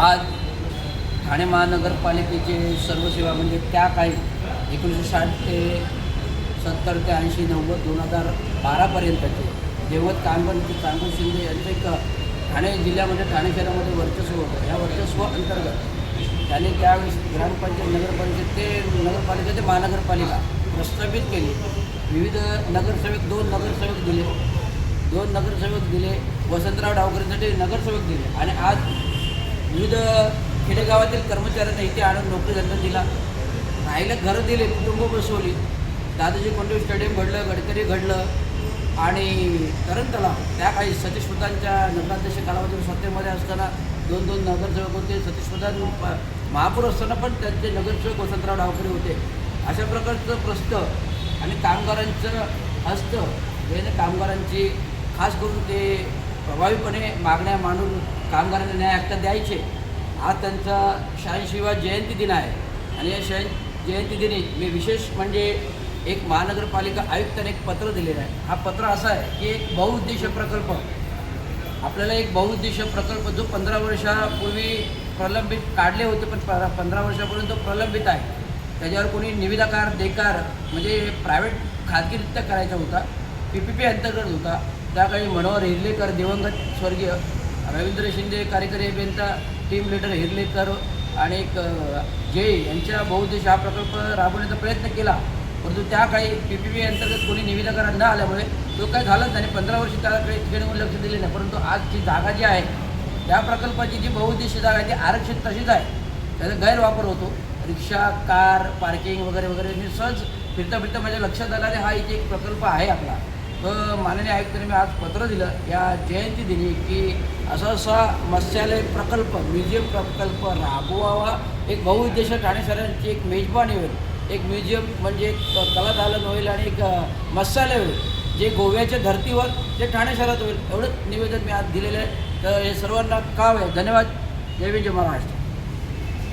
आज ठाणे महानगरपालिकेचे सर्व सेवा म्हणजे त्या काळी 1960 ते 70 ते 80 90 2012पर्यंतचे देवत कांबन चांगू शिंदे यांचं एक ठाणे जिल्ह्यामध्ये ठाणे शहरामध्ये वर्चस्व होतं. या वर्चस्व अंतर्गत त्याने त्यावेळेस ग्रामपंचायत नगरपंचायत ते नगरपालिका ते महानगरपालिका प्रस्थापित केली. विविध नगरसेवक दोन नगरसेवक दिले. वसंतराव डावकरेंसाठी नगरसेवक दिले आणि आज विविध खेडेगावातील कर्मचाऱ्यांना इथे आणून नोकरी धंदा दिला. राहिलं घरं दिले, कुटुंब बसवली. दादाजी कोंडदेव स्टेडियम घडलं, गडकरी घडलं आणि तरण तलाव त्या काही सतीश प्रधानच्या नगराध्यक्ष कालावधी सत्तेमध्ये असताना दोन नगरसेवक होते. सतीश प्रधान महापौर असताना पण त्यांचे नगरसेवक वसंतराव डावकरे होते. अशा प्रकारचं प्रस्त आणि कामगारांचं हस्त याने कामगारांची खास करून ते प्रभावीपणे मागण्या मांडून कामगारांना न्याय हक्क द्यायचे. आज त्यांचा 86वा जयंती दिन आहे आणि या जयंती दिनी मी विशेष म्हणजे एक महानगरपालिका आयुक्ताने एक पत्र दिलेलं आहे. हा पत्र असा आहे की एक बहुउद्देशीय प्रकल्प आपल्याला एक बहुउद्देशीय प्रकल्प जो 15 वर्षापूर्वी प्रलंबित काढले होते पण 15 वर्षापर्यंत प्रलंबित आहे. त्याच्यावर कोणी निविदाकार देकार म्हणजे प्रायव्हेट खाजगीरित्या करायचा होता. PPP अंतर्गत होता. त्या काही मनोहर हिरलेकर दिवंगत स्वर्गीय रवींद्र शिंदे कार्यकारी अभियंता टीम लीडर हिरलेकर आणि एक यांच्या बहुउद्देशीय हा प्रकल्प राबवण्याचा प्रयत्न केला. परंतु त्या काही PPP अंतर्गत कोणी निविदाकार न आल्यामुळे तो काय झालाच आणि 15 वर्ष त्याला काही ठिकाणी लक्ष दिले नाही. परंतु आजची जागा जी आहे त्या प्रकल्पाची जी बहुउद्देशीय जागा आहे ती आरक्षित तशीच आहे. त्याचा गैरवापर होतो. रिक्षा कार पार्किंग वगैरे वगैरे मी सहज फिरता माझ्या लक्षात आला हा इथे एक प्रकल्प आहे आपला. तर माननीय आयुक्तांनी मी आज पत्र दिलं या जयंती दिनी की असा मत्स्यालय प्रकल्प म्युझियम प्रकल्प राबवावा. एक बहुउद्देशीय ठाणे शहरांची एक मेजबानी होईल. एक म्युझियम म्हणजे एक कलादालन होईल आणि एक मत्स्यालय होईल जे गोव्याच्या धर्तीवर जे ठाणे शहरात होईल. एवढंच निवेदन मी आज दिलेलं आहे. तर हे सर्वांना काव आहे. धन्यवाद. जय हिंद जय महाराष्ट्र.